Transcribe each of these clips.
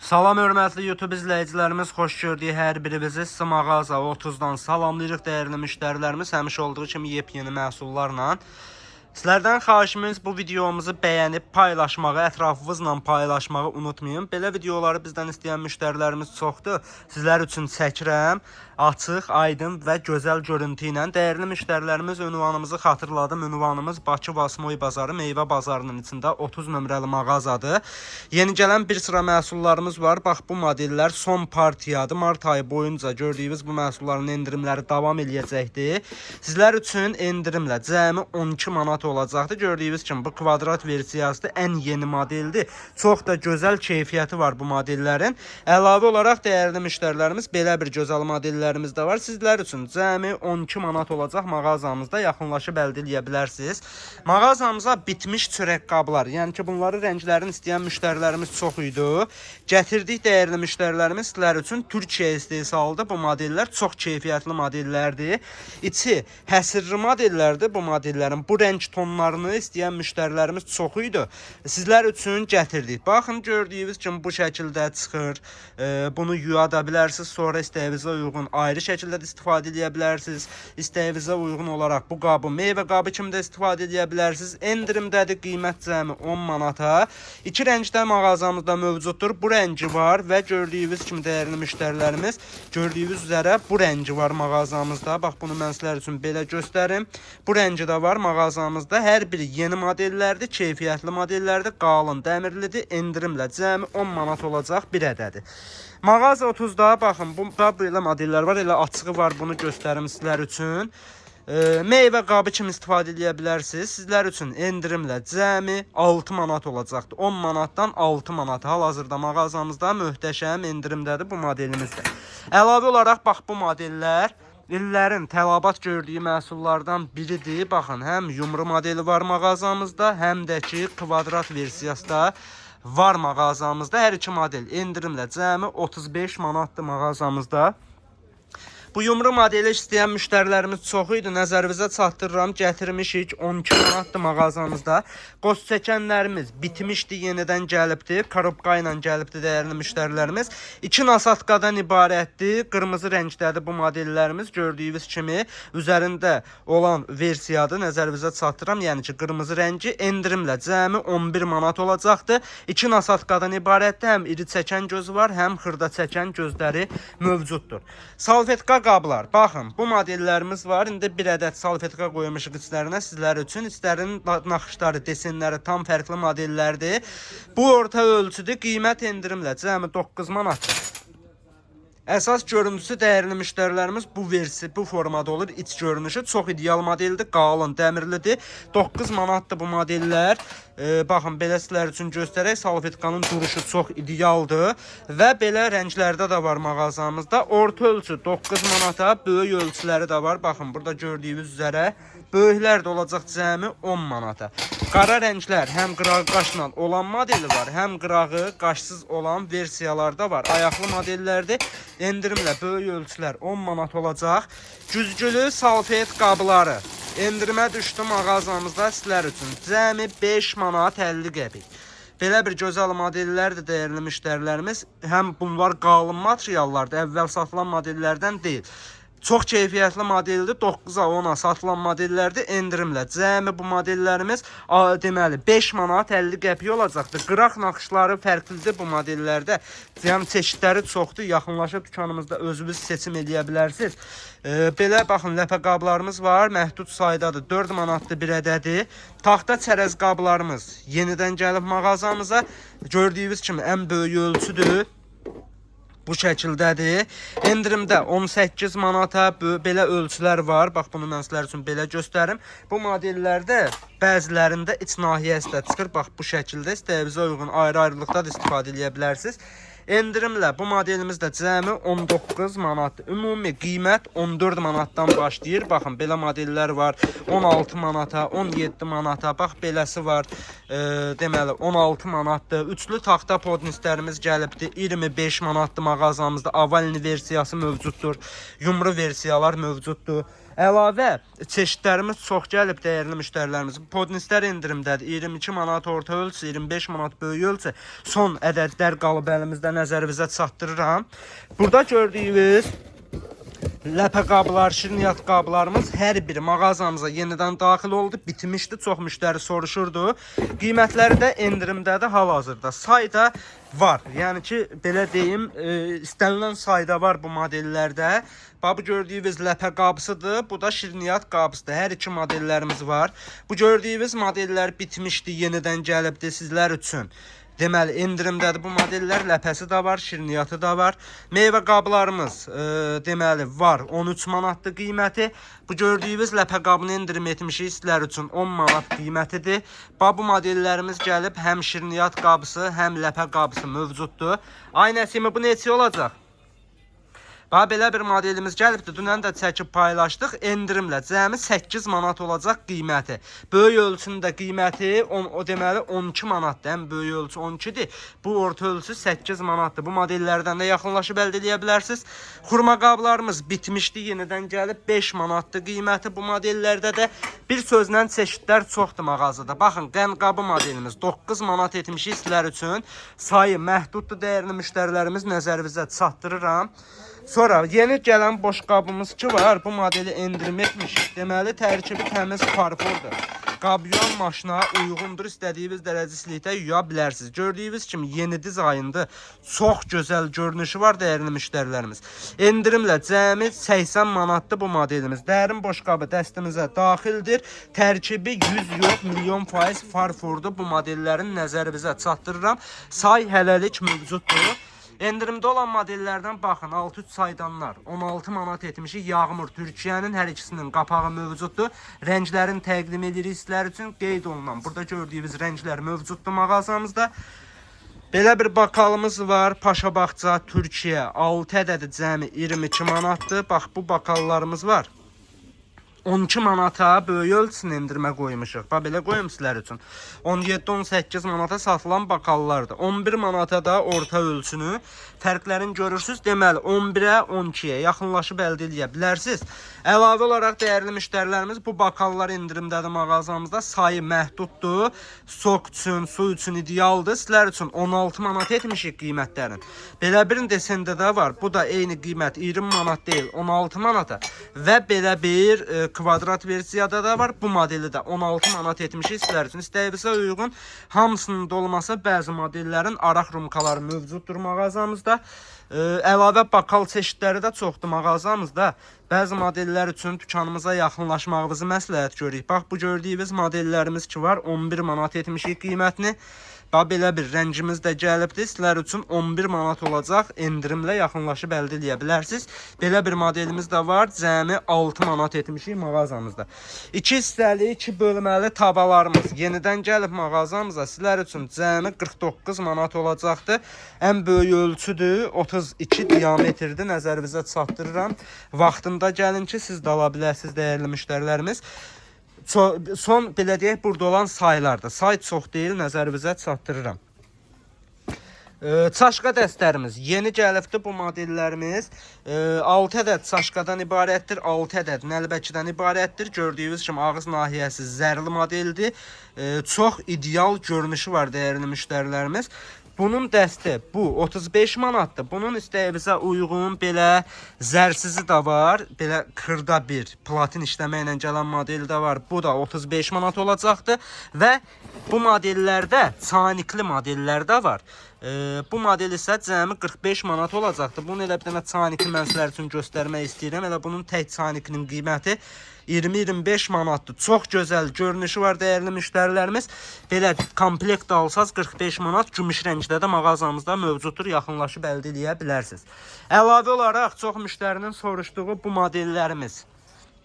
Salam hörmətli YouTube izləyicilərimiz, xoş gördük hər birinizi. Sizə mağaza 30-dan salamlayırıq dəyərli müştərilərimiz. Həmişə olduğu kimi yepyeni məhsullarla. Sizlərdən xahişimiz bu videomuzu bəyənib paylaşmağı, ətrafınızla paylaşmağı unutmayın. Belə videoları bizdən istəyən müştərilərimiz çoxdur. Sizlər üçün çəkirəm. Açıq, aydın və gözəl görüntü ilə. Dəyərli müştərilərimiz, ünvanımızı xatırladım. Ünvanımız Bakı Vasmoy bazarı, meyvə bazarının içində 30 nömrəli mağazadır. Yeni gələn bir sıra məhsullarımız var. Bax, bu modellər son partiyadır. Mart ayı boyunca gördüyünüz bu məhsulların endirimləri davam eləyəcəkdir. Sizlər üçün endirimlə cəmi 12 manat olacaqdır. Gördüyünüz kimi bu kvadrat versiyasıdır. Ən yeni modeldir. Çox da gözəl keyfiyyəti var bu modellərin. Əlavə olaraq dəyərli müştərilərimiz, belə bir gözəl modellərimiz də var. Sizlər üçün cəmi 12 manat olacaq mağazamızda. Yaxınlaşıb əldə edə bilərsiniz. Mağazamıza bitmiş çörək qablar, yəni ki, bunları rənglərini istəyən müştərilərimiz çox idi. Gətirdik dəyərli müştərilərimiz sizlər üçün. Türkiyə istehsalıdır bu modellər. Çox keyfiyyətli modellərdir. İçi həsirli modellərdir bu modellərin. Bu rəng tonlarını istəyən müştərilərimiz çox idi. Sizlər üçün gətirdik. Baxın, gördüyünüz kimi bu şəkildə çıxır. Bunu yuya da bilərsiniz. Sonra istəyinizə uyğun ayrı şəkildə də istifadə edə bilərsiniz. İstəyinizə uyğun olaraq bu qabı meyvə qabı kimi də istifadə edə bilərsiniz. Endirimdədir, qiymət cəmi 10 manata. İki rəngdə mağazamızda mövcuddur. Bu rəngi var və gördüyünüz kimi dəyərli müştərilərimiz, gördüyünüz üzrə bu rəngi var mağazamızda. Bax, bunu mən sizlər üçün belə göstərim. Bu rəngi də var mağazamızda. Hər biri yeni modellərdir, keyfiyyətli modellərdir, qalın, dəmirlidir, endirimlə cəmi 10 manat olacaq bir ədədi. Mağaza 30-da baxın, burada belə modellər var, elə açığı var, bunu göstərim sizlər üçün. Meyvə qabı kimi istifadə edə bilərsiniz. Sizlər üçün endirimlə cəmi 6 manat olacaqdır. 10 manatdan 6 manat. Hal-hazırda mağazamızda möhtəşəm endirimdədir bu modelimizdə. Əlavə olaraq bax, bu modellər illərin tələbat gördüyü məhsullardan biridir. Baxın, həm yumru modeli var mağazamızda, həm də ki, kvadrat versiyasında var mağazamızda. Hər iki model endirimlə cəmi 35 manatdır mağazamızda. Bu yumru modeli istəyən müştərilərimiz çox idi. Nəzərinizə çatdırıram, gətirmişik 12 manatdır mağazamızda. Qoz çəkənlərimiz bitmişdi, yenidən gəlibdir. Korobka ilə gəlibdir dəyərli müştərilərimiz. 2 nasatqadan ibarətdir. Qırmızı rəngdədir bu modellərimiz. Gördüyünüz kimi üzərində olan versiyadır. Nəzərinizə çatdırıram. Yəni ki, qırmızı rəngi endirimlə cəmi 11 manat olacaqdır. 2 nasatqadan ibarətdir. Həm iri çəkən gözü var, həm xırda çəkən gözləri mövcuddur. Salfetka qablar. Baxın, bu modellərimiz var. İndi bir ədəd salfetka qoymuşuq içlərinə sizlər üçün. İçlərinin naxışları, desenləri tam fərqli modellərdir. Bu orta ölçüdür. Qiymət endirimlə cəmi 9 manatdır. Əsas görüntüsü dəyərli müştərilərimiz bu formada olur. İç görünüşü çox ideal modeldir, qalın, dəmirlidir. 9 manatdır bu modellər. Baxın, belə sizlər üçün göstərək. Salfetkanın duruşu çox idealdır və belə rənglərdə də var mağazamızda. Orta ölçü 9 manata, böyük ölçüləri də var. Baxın, burada gördüyünüz üzrə böyüklər də olacaq cəmi 10 manata. Qara rənglər həm qırağı qaşla olan modeli var, həm qırağı qaşsız olan versiyalarda var. Ayaqlı modellərdir. Endirimlə böyük ölçülər 10 manat olacaq. Güzgülü salfet qabları endirimə düşdü mağazamızda sizlər üçün. Cəmi 5 manat 50 qəpik. Belə bir gözəl modellərdir dəyərli müştərilərimiz. Həm bunlar qalın materiallardır, əvvəl satılan modellərdən deyil. Çox keyfiyyətli modeldir, 9-a 10-a satılan modellərdir. Endirimlə cəmi bu modellərimiz deməli 5 manat 50 qəpik olacaqdır. Qıraq naxışları fərqlidir bu modellərdə. Yəni çeşidləri çoxdur. Yaxınlaşıb dükanımızda özünüz seçim edə bilərsiniz. Belə baxın, ləpə qablarımız var. Məhdud saydadır. 4 manatdır bir ədədi. Taxta çərəz qablarımız yenidən gəlib mağazamıza. Gördüyünüz kimi ən böyük ölçüdür. Bu şəkildədir. Endirimdə 18 manata belə ölçülər var. Bax, bunu mən sizlər üçün belə göstərim. Bu modellərdə bəzilərində iç nahiyəsi də çıxır. Bax, bu şəkildə istəyinizə uyğun ayrı-ayrılıqda da istifadə edə bilərsiniz. Endirimlə bu modelimiz də cəmi 19 manatdır. Ümumi qiymət 14 manatdan başlayır. Baxın, belə modellər var 16 manata, 17 manata. Bax, beləsi var deməli 16 manatdır. Üçlü taxta podnislərimiz gəlibdir. 25 manatdır mağazamızda. Avalini versiyası mövcuddur. Yumru versiyalar mövcuddur. Əlavə çeşidlərimiz çox gəlib dəyərli müştərilərimiz. Podnislər endirimdədir. 22 manat orta ölçü, 25 manat böyük ölçü. Son ədədlər qalıb əlimizdə, nəzərinizə çatdırıram. Burada gördüyünüz ləpə qablar, şirniyyat qablarımız hər biri mağazamıza yenidən daxil oldu. Bitmişdi, çox müştəri soruşurdu. Qiymətləri də endirimdədir hal-hazırda. Sayda var. Yəni ki, belə deyim, istənilən sayda var bu modellərdə. Bu gördüyünüz ləpə qabısıdır. Bu da şirniyyat qabısıdır. Hər iki modellərimiz var. Bu gördüyünüz modellər bitmişdi, yenidən gəlibdi sizlər üçün. Deməli, endirimdədir bu modellər. Ləpəsi də var, şirniyyatı da var. Meyvə qablarımız deməli var. 13 manatdır qiyməti. Bu gördüyünüz ləpə qabını endirim etmişik sizlər üçün 10 manat qiymətidir. Bu modellərimiz gəlib həm şirniyyat qabısı, həm ləpə qabısı mövcuddur. Ay Nəsimi, bu neçə olacaq? Belə bir modelimiz gəlibdir. Dünən də çəkib paylaşdıq. Endirimlə cəmi 8 manat olacaq qiyməti. Böyük ölçünün də qiyməti deməli 12 manatdır. Ən böyük ölçü 12-dir. Bu orta ölçü 8 manatdır. Bu modellərdən də yaxınlaşıb əldə edə bilərsiniz. Xurma qablarımız bitmişdi, yenidən gəlib 5 manatdır qiyməti. Bu modellərdə də bir sözlə çeşidlər çoxdur mağazada. Baxın, qən qabı modelimiz 9 manat etmişik sizlər üçün. Sayı məhduddur dəyərli müştərilərimiz, nəzərinizə çatdırıram. Sonra yeni gələn boş qabımız ki var, bu modeli endirim etmişik. Deməli, tərkibi təmiz farfordur. Qab yuyan maşına uyğundur, istədiyiniz dərəcəsilikdə yuya bilərsiniz. Gördüyünüz kimi yeni dizayndır. Çox gözəl görünüşü var dəyərli müştərilərimiz. Endirimlə cəmi 80 manatdır bu modelimiz. Dərin boş qabı dəstimizə daxildir. Tərkibi 100 yox, milyon faiz farfordur. Bu modellərin nəzərinizə çatdırıram. Say hələlik mövcuddur. Endirimdə olan modellərdən baxın, 6-3 saydanlar 16 manat etmişik. Yağmur Türkiyənin hər ikisinin qapağı mövcuddur. Rənglərin təqdim edirik sizlər üçün qeyd olunan. Burada gördüyünüz rənglər mövcuddur mağazamızda. Belə bir bakalımız var. Paşa Bağça Türkiyə 6 ədədi cəmi 22 manatdır. Bax, bu bakallarımız var. 12 manata böyük ölçüsünü endirmə qoymuşuq. Belə qoyum sizlər üçün. 17-18 manata satılan bakallardır. 11 manata da orta ölçünü. Fərqlərini görürsünüz. Deməli, 11-ə 12-yə yaxınlaşıb əldə edə bilərsiniz. Əlavə olaraq dəyərli müştərilərimiz bu bakallar endirimdədir mağazamızda. Sayı məhduddur. Sok üçün, su üçün idealdır. Sizlər üçün 16 manat etmişik qiymətlərin. Belə birin desəndə də var. Bu da eyni qiymət 20 manat deyil, 16 manata. Və belə bir kvadrat versiyada da var. Bu modeli də 16 manat etmişik sizlər üçün. İstəyinizə uyğun hamısının da olmasa bəzi modellərin araq rumkaları mövcuddur mağazamızda. Əlavə bakal çeşidləri də çoxdur mağazamızda. Bəzi modellər üçün dükanımıza yaxınlaşmağınızı məsləhət görürük. Bax, bu gördüyünüz modellərimiz ki var, 11 manat etmişik qiymətini. Belə bir rəngimiz də gəlibdir. Sizlər üçün 11 manat olacaq. Endirimlə yaxınlaşıb əldə edə bilərsiniz. Belə bir modelimiz də var. Cəmi 6 manat etmişik mağazamızda. 2 hissəli, 2 bölməli tavalarımız yenidən gəlib mağazamıza. Sizlər üçün cəmi 49 manat olacaqdır. Ən böyük ölçüdür. 32 diametrdir. Nəzərinizə çatdırıram. Vaxtında gəlin ki, siz də ala biləsiniz dəyərli müştərilərimiz. Son belə deyək, burada olan saylarda. Say çox deyil, nəzərinizə çatdırıram. Çaşqa dəstlərimiz yeni gəlibdir bu modellərimiz. 6 ədəd çaşqadan ibarətdir, 6 ədəd nəlbəkidən ibarətdir. Gördüyünüz kimi ağız nahiyəsi zərli modeldir. Çox ideal görünüşü var dəyərli müştərilərimiz. Bunun dəsti bu 35 manatdır. Bunun istəyinizə uyğun belə zərsizi də var. Belə xırda bir platin işləmə ilə gələn model də var. Bu da 35 manat olacaqdır. Və bu modellərdə çanikli modellər də var. Bu model isə cəmi 45 manat olacaqdır. Bunu elə bir dənə çanikli mən sizlər üçün göstərmək istəyirəm. Elə bunun tək çanikinin qiyməti 20-25 manatdır. Çox gözəl görünüşü var dəyərli müştərilərimiz. Belə komplekt alsaz 45 manat gümüş rəngdə də mağazamızda mövcuddur. Yaxınlaşıb əldə edə bilərsiniz. Əlavə olaraq çox müştərinin soruşduğu bu modellərimiz.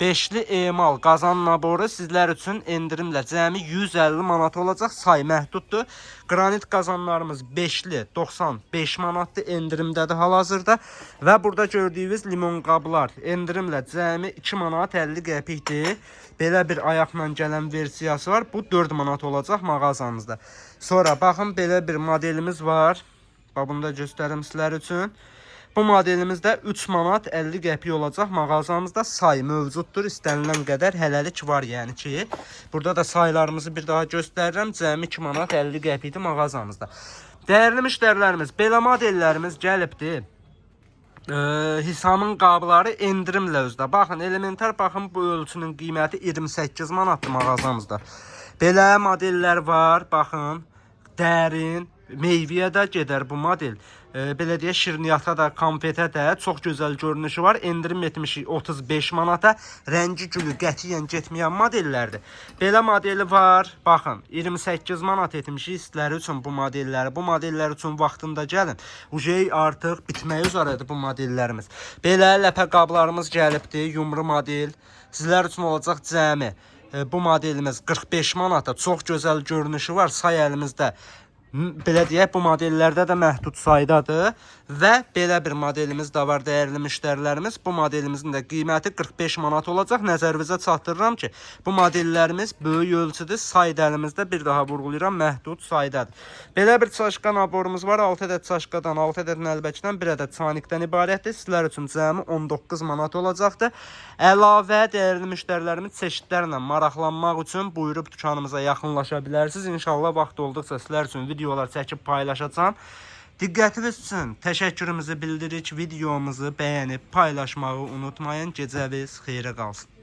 5'li emal qazan naboru sizlər üçün endirimlə cəmi 150 manat olacaq. Say məhduddur. Qranit qazanlarımız 5'li 95 manatdır. Endirimdədir hal-hazırda. Və burada gördüyünüz limon qablar endirimlə cəmi 2 manat 50 qəpikdir. Belə bir ayaqla gələn versiyası var. Bu 4 manat olacaq mağazamızda. Sonra baxın, belə bir modelimiz var. Bunu da göstərim sizlər üçün. Bu modelimizdə 3 manat 50 qəpik olacaq. Mağazamızda say mövcuddur. İstənilən qədər hələlik var, yəni ki. Burada da saylarımızı bir daha göstərirəm. Cəmi 2 manat 50 qəpikdir mağazamızda. Dəyərli müştərilərimiz, belə modellərimiz gəlibdir. Hisamın qabları endirimlə özdə. Baxın, elementar baxın, bu ölçünün qiyməti 28 manatdır mağazamızda. Belə modellər var, baxın, dərin, meyvəyə də gedər bu model. Belə deyə şirniyyata da, konfetə də çox gözəl görünüşü var. Endirim etmişik 35 manata. Rəngi gülü qətiyyən getməyən modellərdir. Belə modeli var. Baxın, 28 manat etmişik istləri üçün bu modelləri. Bu modellər üçün vaxtında gəlin. Ujey artıq bitməyə üzrədir bu modellərimiz. Belə ləpə qablarımız gəlibdir. Yumru model. Sizlər üçün olacaq cəmi. Bu modelimiz 45 manata. Çox gözəl görünüşü var. Say əlimizdə. Belə deyək, bu modellərdə də məhdud saydadır və belə bir modelimiz də var, dəyərli müştərilərimiz. Bu modelimizin də qiyməti 45 manat olacaq. Nəzərinizə çatdırıram ki, bu modellərimiz böyük ölçüdür. Sayda əlimizdə, bir daha vurğulayıram, məhdud saydadır. Belə bir çaşqa naborumuz var. 6 ədəd çaşqadan, 6 ədəd nəlbəkidən, 1 ədəd çanikdən ibarətdir. Sizlər üçün cəmi 19 manat olacaqdır. Əlavə dəyərli müştərilərimiz çeşidlərlə maraqlanmaq üçün buyurub dükanımıza yaxınlaşa bilərsiniz. İnşallah vaxt olduqca sizlər üçün videolar çəkib paylaşacağam. Diqqətiniz üçün təşəkkürümüzü bildiririk. Videomuzu bəyənib paylaşmağı unutmayın. Gecəniz xeyrə qalsın.